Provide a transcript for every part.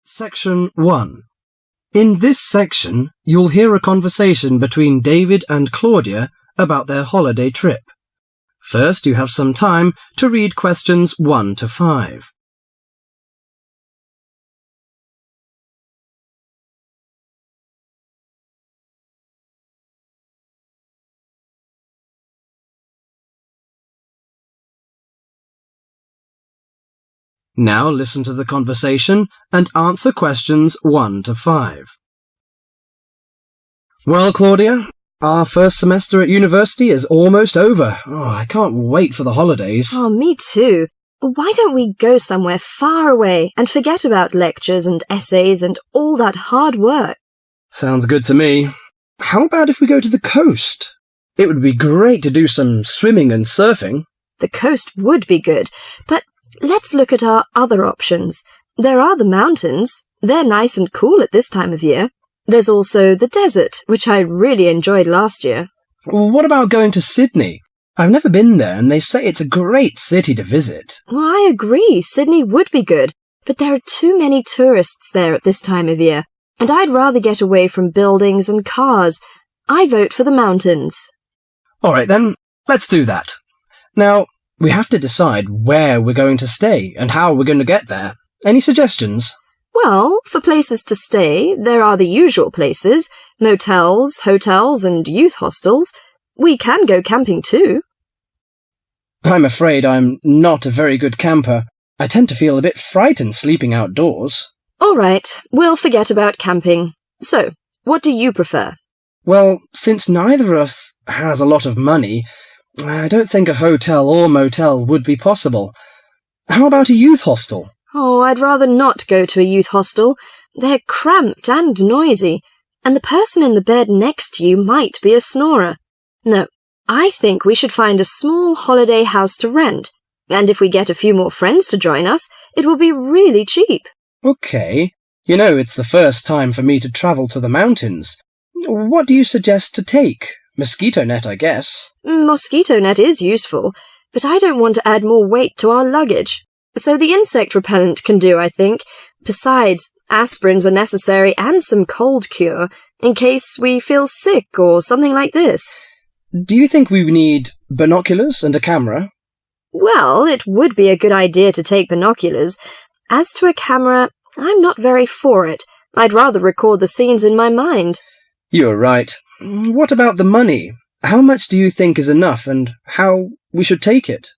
Section 1. In this section, you'll hear a conversation between David and Claudia about their holiday trip. First, you have some time to read questions 1 to 5. Now listen to the conversation and answer questions 1 to 5. Well, Claudia, our first semester at university is almost over. I can't wait for the holidays. Oh, me too. Why don't we go somewhere far away and forget about lectures and essays and all that hard work? Sounds good to me. How about if we go to the coast? It would be great to do some swimming and surfing. The coast would be good, but let's look at our other options. There are the mountains. They're nice and cool at this time of year. There's also the desert, which I really enjoyed last year. What about going to Sydney? I've never been there, and they say it's a great city to visit. Well, I agree. Sydney would be good, but there are too many tourists there at this time of year, and I'd rather get away from buildings and cars. I vote for the mountains. All right, then, let's do that. Now, we have to decide where we're going to stay and how we're going to get there. Any suggestions? Well, for places to stay, there are the usual places, motels, hotels, and youth hostels. We can go camping too. I'm afraid I'm not a very good camper. I tend to feel a bit frightened sleeping outdoors. All right, we'll forget about camping. So, what do you prefer? Well, since neither of us has a lot of money, I don't think a hotel or motel would be possible. How about a youth hostel? Oh, I'd rather not go to a youth hostel. They're cramped and noisy, and the person in the bed next to you might be a snorer. No, I think we should find a small holiday house to rent, and if we get a few more friends to join us, it will be really cheap. Okay. You know, it's the first time for me to travel to the mountains. What do you suggest to take? Mosquito net, I guess. Mosquito net is useful, but I don't want to add more weight to our luggage. So the insect repellent can do, I think. Besides, aspirins are necessary and some cold cure, in case we feel sick or something like this. Do you think we need binoculars and a camera? Well, it would be a good idea to take binoculars. As to a camera, I'm not very for it. I'd rather record the scenes in my mind. You're right. What about the money? How much do you think is enough, and how we should take it?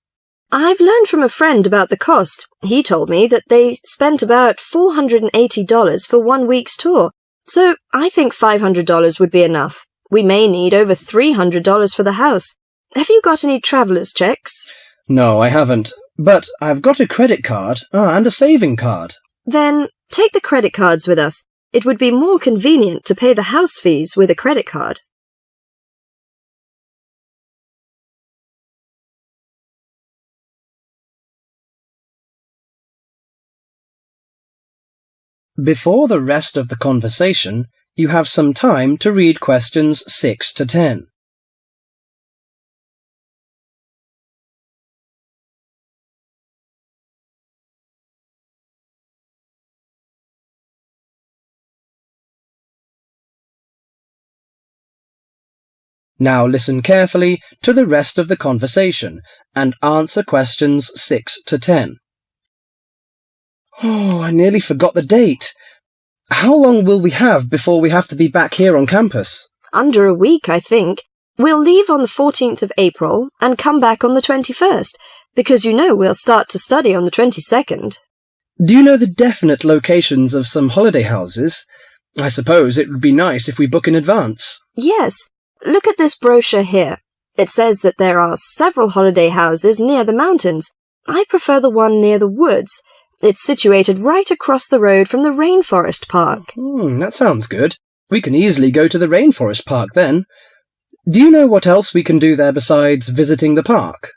I've learned from a friend about the cost. He told me that they spent about $480 for 1 week's tour, so I think $500 would be enough. We may need over $300 for the house. Have you got any traveller's checks? No, I haven't, but I've got a credit card and a saving card. Then take the credit cards with us. It would be more convenient to pay the house fees with a credit card. Before the rest of the conversation, you have some time to read questions 6 to 10. Now listen carefully to the rest of the conversation and answer questions 6 to 10. Oh, I nearly forgot the date. How long will we have before we have to be back here on campus? Under a week, I think. We'll leave on the 14th of April and come back on the 21st, because you know we'll start to study on the 22nd. Do you know the definite locations of some holiday houses? I suppose it would be nice if we book in advance. Yes. Look at this brochure here. It says that there are several holiday houses near the mountains. I prefer the one near the woods. It's situated right across the road from the rainforest park. That sounds good. We can easily go to the rainforest park then. Do you know what else we can do there besides visiting the park?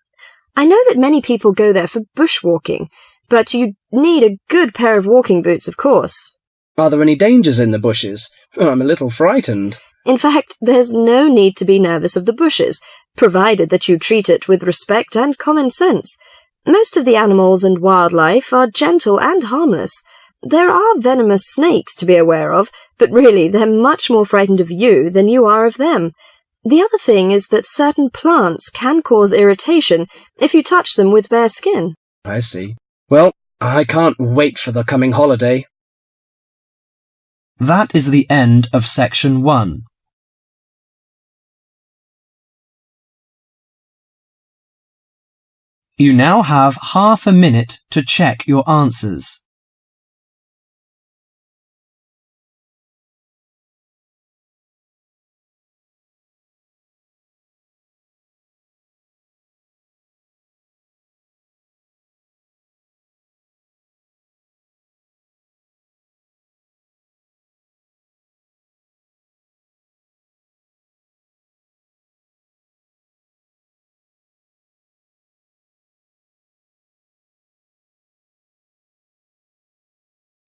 I know that many people go there for bushwalking, but you need a good pair of walking boots, of course. Are there any dangers in the bushes? I'm a little frightened. In fact, there's no need to be nervous of the bushes, provided that you treat it with respect and common sense. Most of the animals and wildlife are gentle and harmless. There are venomous snakes to be aware of, but really they're much more frightened of you than you are of them. The other thing is that certain plants can cause irritation if you touch them with bare skin. I see. Well, I can't wait for the coming holiday. That is the end of section 1. You now have half a minute to check your answers.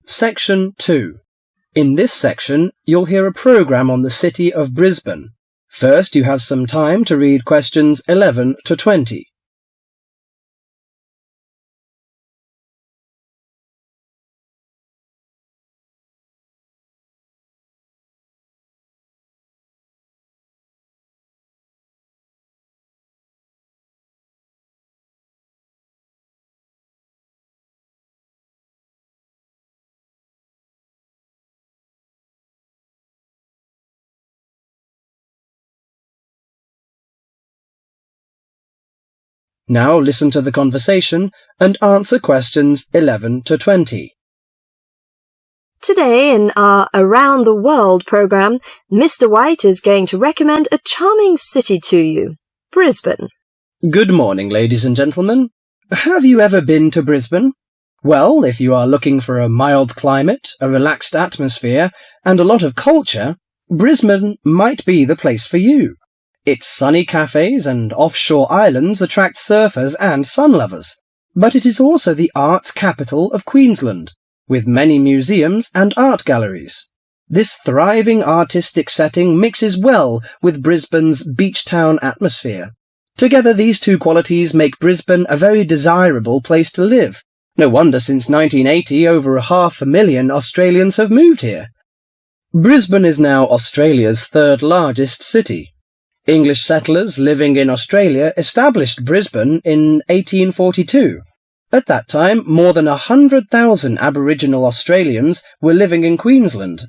Section 2. In this section, you'll hear a programme on the city of Brisbane. First, you have some time to read questions 11 to 20. Now listen to the conversation and answer questions 11 to 20. Today in our Around the World programme, Mr. White is going to recommend a charming city to you, Brisbane. Good morning, ladies and gentlemen. Have you ever been to Brisbane? Well, if you are looking for a mild climate, a relaxed atmosphere, and a lot of culture, Brisbane might be the place for you. Its sunny cafes and offshore islands attract surfers and sun lovers, but it is also the arts capital of Queensland, with many museums and art galleries. This thriving artistic setting mixes well with Brisbane's beach town atmosphere. Together, these two qualities make Brisbane a very desirable place to live. No wonder since 1980 over 500,000 Australians have moved here. Brisbane is now Australia's third largest city. English settlers living in Australia established Brisbane in 1842. At that time, more than 100,000 Aboriginal Australians were living in Queensland.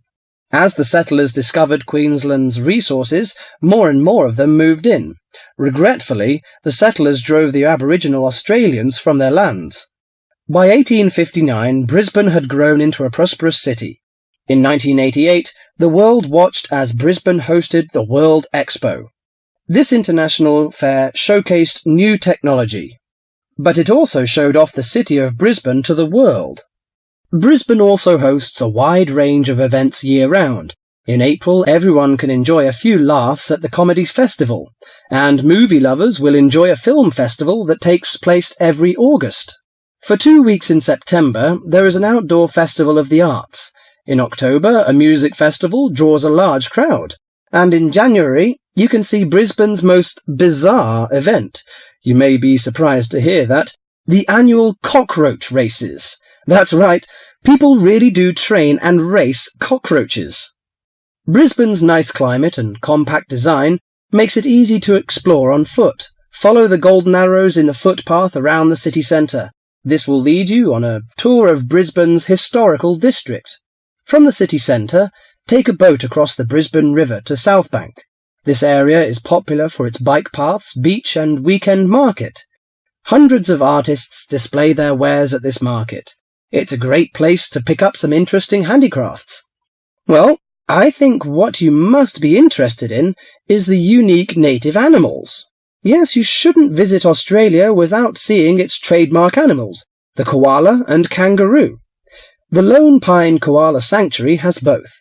As the settlers discovered Queensland's resources, more and more of them moved in. Regretfully, the settlers drove the Aboriginal Australians from their lands. By 1859, Brisbane had grown into a prosperous city. In 1988, the world watched as Brisbane hosted the World Expo. This international fair showcased new technology, but it also showed off the city of Brisbane to the world. Brisbane also hosts a wide range of events year-round. In April, everyone can enjoy a few laughs at the Comedy Festival, and movie lovers will enjoy a film festival that takes place every August. For 2 weeks in September, there is an outdoor festival of the arts. In October, a music festival draws a large crowd. And in January, you can see Brisbane's most bizarre event. You may be surprised to hear that. The annual cockroach races. That's right, people really do train and race cockroaches. Brisbane's nice climate and compact design makes it easy to explore on foot. Follow the golden arrows in the footpath around the city centre. This will lead you on a tour of Brisbane's historical district. From the city centre, take a boat across the Brisbane River to South Bank. This area is popular for its bike paths, beach and weekend market. Hundreds of artists display their wares at this market. It's a great place to pick up some interesting handicrafts. Well, I think what you must be interested in is the unique native animals. Yes, you shouldn't visit Australia without seeing its trademark animals, the koala and kangaroo. The Lone Pine Koala Sanctuary has both.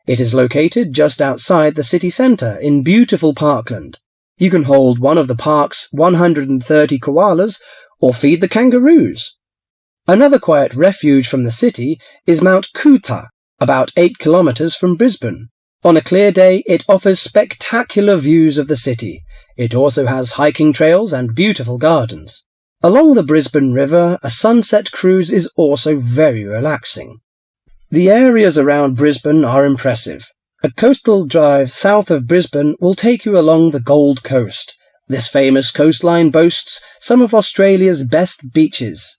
It is located just outside the city centre in beautiful parkland. You can hold one of the park's 130 koalas or feed the kangaroos. Another quiet refuge from the city is Mount Coot-tha, about 8 kilometres from Brisbane. On a clear day, it offers spectacular views of the city. It also has hiking trails and beautiful gardens. Along the Brisbane River, a sunset cruise is also very relaxing. The areas around Brisbane are impressive. A coastal drive south of Brisbane will take you along the Gold Coast. This famous coastline boasts some of Australia's best beaches.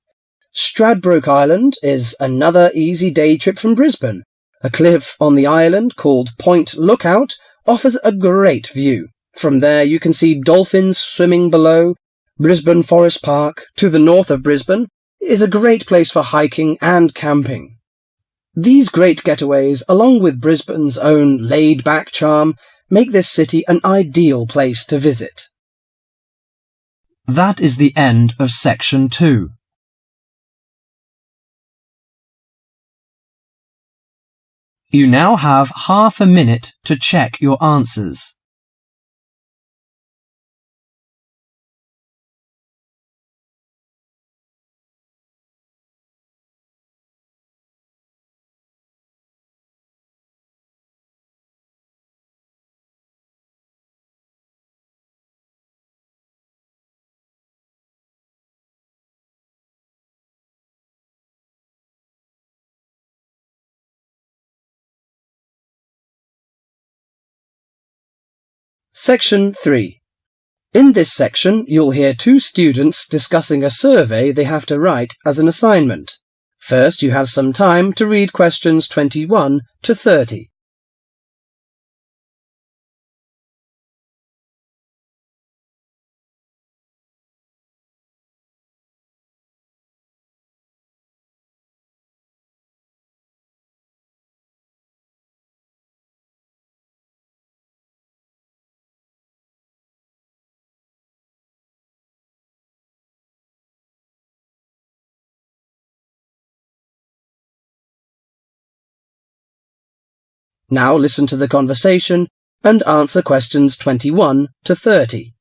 Stradbroke Island is another easy day trip from Brisbane. A cliff on the island called Point Lookout offers a great view. From there you can see dolphins swimming below. Brisbane Forest Park, to the north of Brisbane, is a great place for hiking and camping. These great getaways, along with Brisbane's own laid-back charm, make this city an ideal place to visit. That is the end of section 2. You now have half a minute to check your answers. Section 3. In this section, you'll hear two students discussing a survey they have to write as an assignment. First, you have some time to read questions 21 to 30. Now listen to the conversation and answer questions 21 to 30.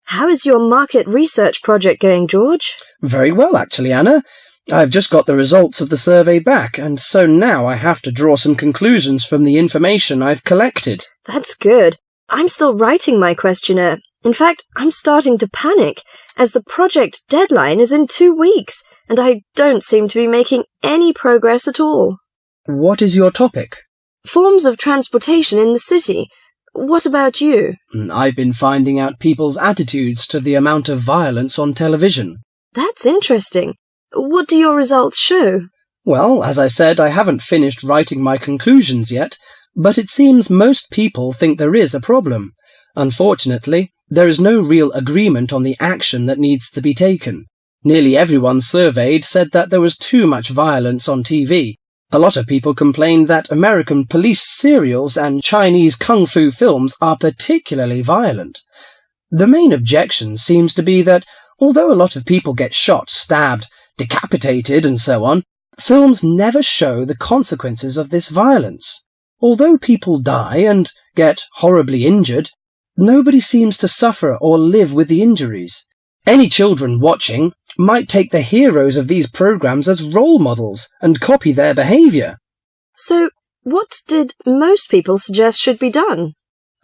How is your market research project going, George? Very well, actually, Anna. I've just got the results of the survey back, and so now I have to draw some conclusions from the information I've collected. That's good. I'm still writing my questionnaire. In fact, I'm starting to panic, as the project deadline is in 2 weeks, and I don't seem to be making any progress at all. What is your topic? Forms of transportation in the city. What about you? I've been finding out people's attitudes to the amount of violence on television. That's interesting. What do your results show? Well, as I said, I haven't finished writing my conclusions yet, but it seems most people think there is a problem. Unfortunately, there is no real agreement on the action that needs to be taken. Nearly everyone surveyed said that there was too much violence on TV. A lot of people complained that American police serials and Chinese kung fu films are particularly violent. The main objection seems to be that, although a lot of people get shot, stabbed, decapitated and so on, films never show the consequences of this violence. Although people die and get horribly injured, nobody seems to suffer or live with the injuries. Any children watching might take the heroes of these programs as role models and copy their behaviour. So, what did most people suggest should be done?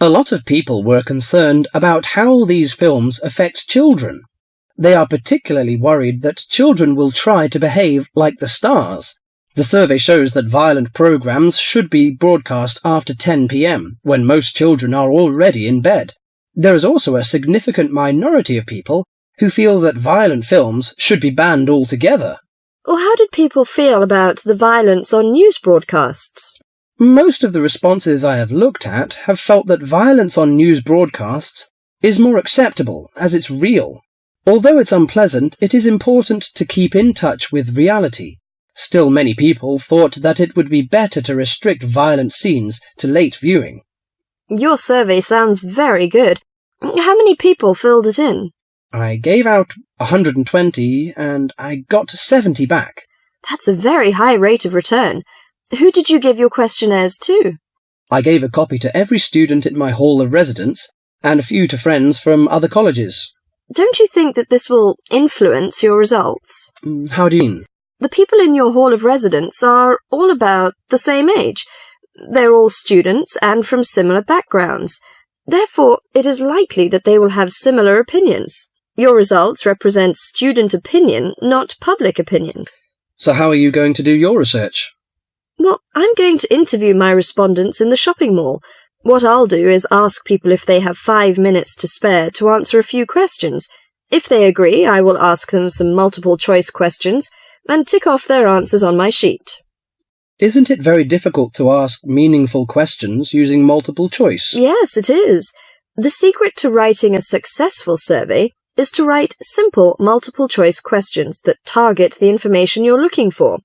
A lot of people were concerned about how these films affect children. They are particularly worried that children will try to behave like the stars. The survey shows that violent programs should be broadcast after 10 p.m, when most children are already in bed. There is also a significant minority of people who feel that violent films should be banned altogether. Or how did people feel about the violence on news broadcasts? Most of the responses I have looked at have felt that violence on news broadcasts is more acceptable, as it's real. Although it's unpleasant, it is important to keep in touch with reality. Still, many people thought that it would be better to restrict violent scenes to late viewing. Your survey sounds very good. How many people filled it in? I gave out 120 and I got 70 back. That's a very high rate of return. Who did you give your questionnaires to? I gave a copy to every student in my hall of residence and a few to friends from other colleges. Don't you think that this will influence your results? How do you mean? The people in your hall of residence are all about the same age. They're all students and from similar backgrounds. Therefore, it is likely that they will have similar opinions. Your results represent student opinion, not public opinion. So how are you going to do your research? Well, I'm going to interview my respondents in the shopping mall. What I'll do is ask people if they have 5 minutes to spare to answer a few questions. If they agree, I will ask them some multiple-choice questions and tick off their answers on my sheet. Isn't it very difficult to ask meaningful questions using multiple choice? Yes, it is. The secret to writing a successful survey is to write simple multiple-choice questions that target the information you're looking for.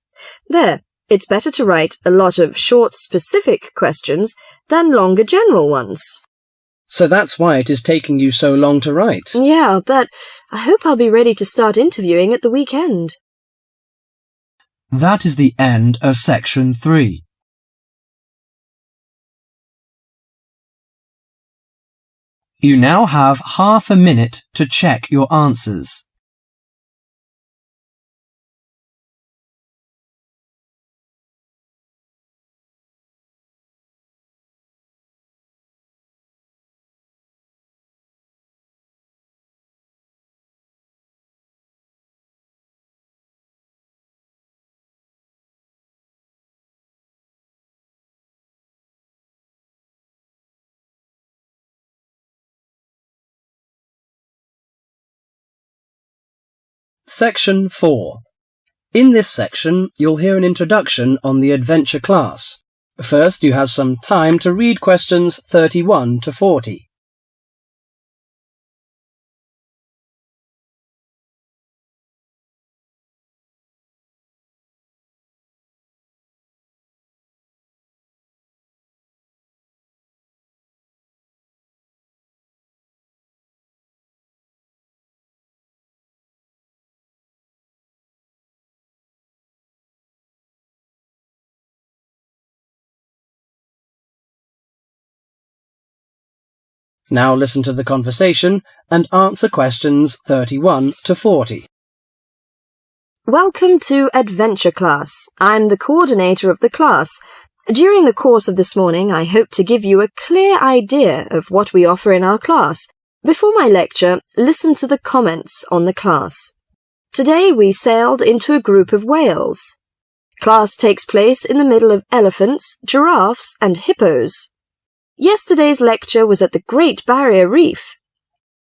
There, it's better to write a lot of short, specific questions than longer general ones. So that's why it is taking you so long to write. Yeah, but I hope I'll be ready to start interviewing at the weekend. That is the end of section 3. You now have half a minute to check your answers. Section 4. In this section, you'll hear an introduction on the adventure class. First, you have some time to read questions 31 to 40. Now listen to the conversation and answer questions 31 to 40. Welcome to Adventure Class. I'm the coordinator of the class. During the course of this morning, I hope to give you a clear idea of what we offer in our class. Before my lecture, listen to the comments on the class. Today we sailed into a group of whales. Class takes place in the middle of elephants, giraffes, and hippos. Yesterday's lecture was at the Great Barrier Reef.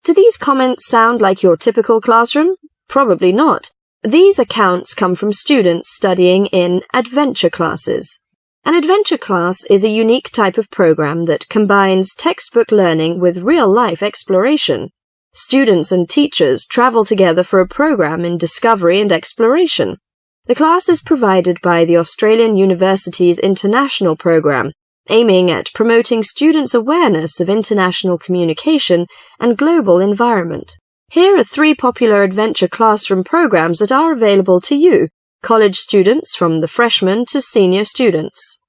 Do these comments sound like your typical classroom? Probably not. These accounts come from students studying in adventure classes. An adventure class is a unique type of program that combines textbook learning with real-life exploration. Students and teachers travel together for a program in discovery and exploration. The class is provided by the Australian University's International Program, aiming at promoting students' awareness of international communication and global environment. Here are 3 popular adventure classroom programs that are available to you, college students from the freshman to senior students.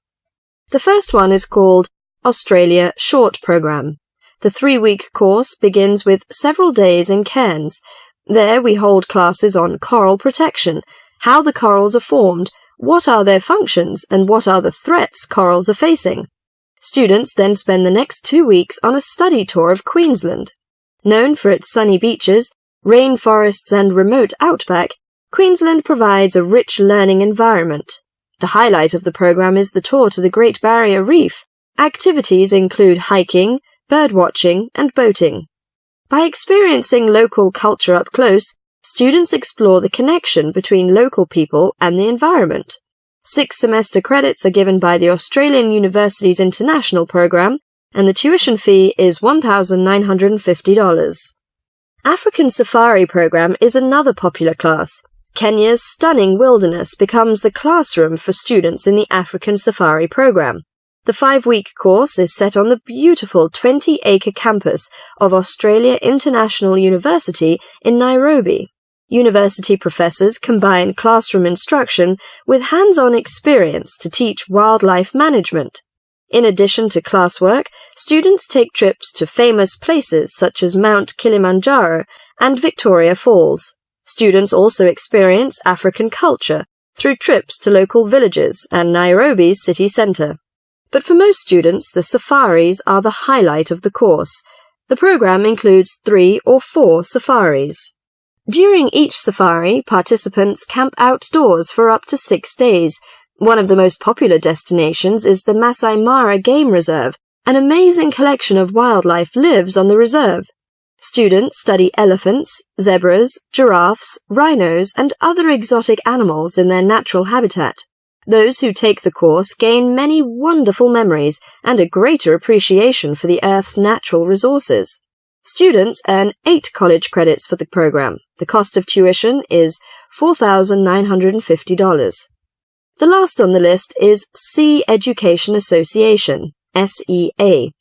The first one is called Australia Short Program. The 3-week course begins with several days in Cairns. There we hold classes on coral protection, how the corals are formed, what are their functions, and what are the threats corals are facing. Students then spend the next 2 weeks on a study tour of Queensland. Known for its sunny beaches, rainforests, and remote outback, Queensland provides a rich learning environment. The highlight of the program is the tour to the Great Barrier Reef. Activities include hiking, birdwatching, and boating. By experiencing local culture up close, students explore the connection between local people and the environment. 6 semester credits are given by the Australian University's International Program, and the tuition fee is $1,950. African Safari Program is another popular class. Kenya's stunning wilderness becomes the classroom for students in the African Safari Program. The 5-week course is set on the beautiful 20-acre campus of Australia International University in Nairobi. University professors combine classroom instruction with hands-on experience to teach wildlife management. In addition to classwork, students take trips to famous places such as Mount Kilimanjaro and Victoria Falls. Students also experience African culture through trips to local villages and Nairobi's city centre. But for most students, the safaris are the highlight of the course. The program includes 3 or 4 safaris. During each safari, participants camp outdoors for up to 6 days. One of the most popular destinations is the Masai Mara Game Reserve. An amazing collection of wildlife lives on the reserve. Students study elephants, zebras, giraffes, rhinos, and other exotic animals in their natural habitat. Those who take the course gain many wonderful memories and a greater appreciation for the Earth's natural resources. Students earn 8 college credits for the program. The cost of tuition is $4,950. The last on the list is Sea Education Association, SEA.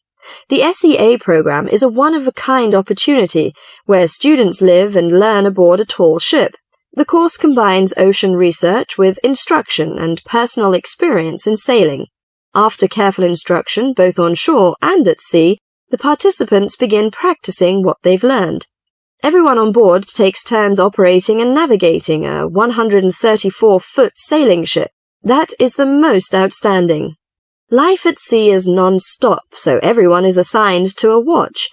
The SEA program is a one-of-a-kind opportunity where students live and learn aboard a tall ship. The course combines ocean research with instruction and personal experience in sailing. After careful instruction, both on shore and at sea, the participants begin practicing what they've learned. Everyone on board takes turns operating and navigating a 134-foot sailing ship. That is the most outstanding. Life at sea is non-stop, so everyone is assigned to a watch.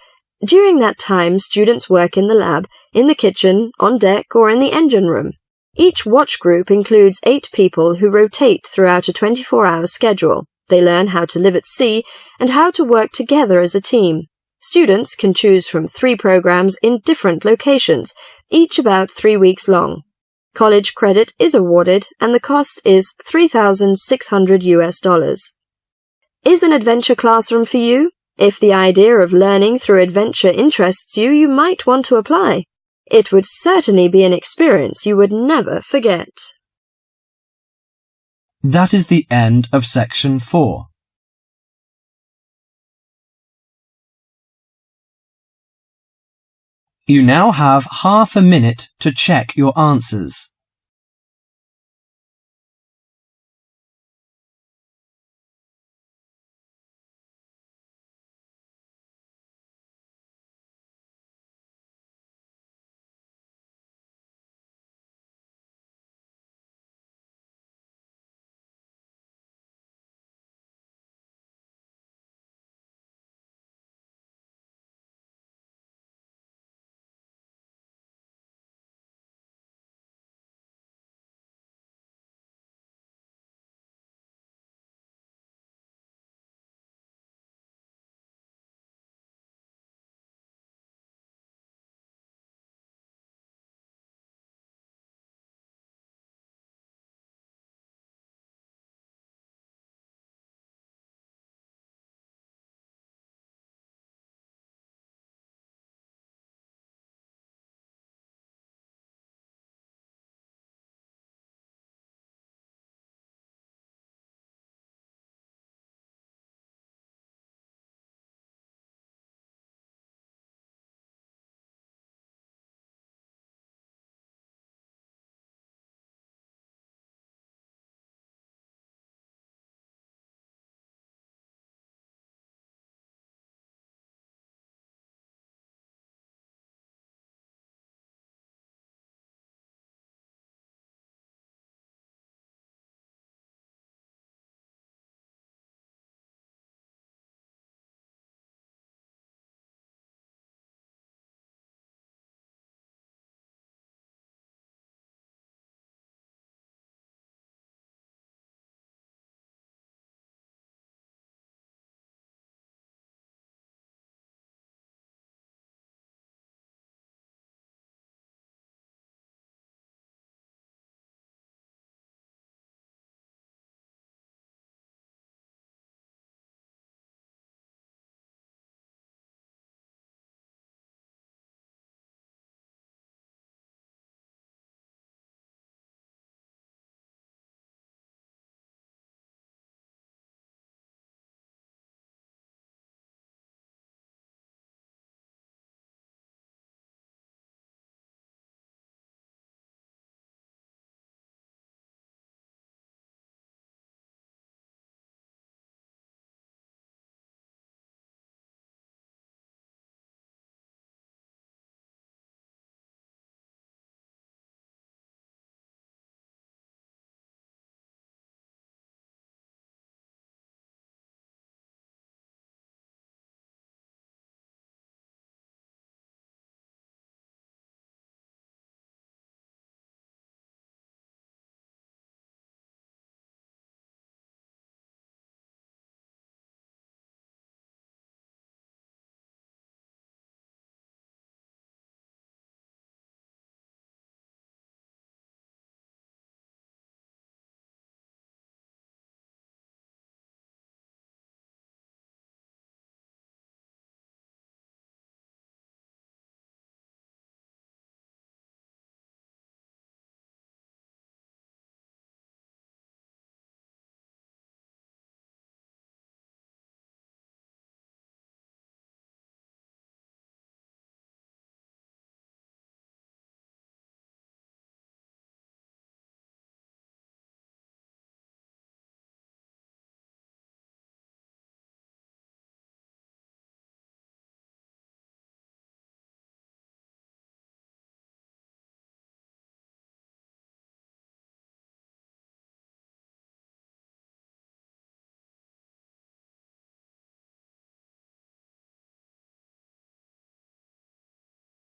During that time, students work in the lab, in the kitchen, on deck, or in the engine room. Each watch group includes 8 people who rotate throughout a 24-hour schedule. They learn how to live at sea and how to work together as a team. Students can choose from 3 programs in different locations, each about 3 weeks long. College credit is awarded, and the cost is $3,600. Is an adventure classroom for you? If the idea of learning through adventure interests you, you might want to apply. It would certainly be an experience you would never forget. That is the end of section 4. You now have half a minute to check your answers.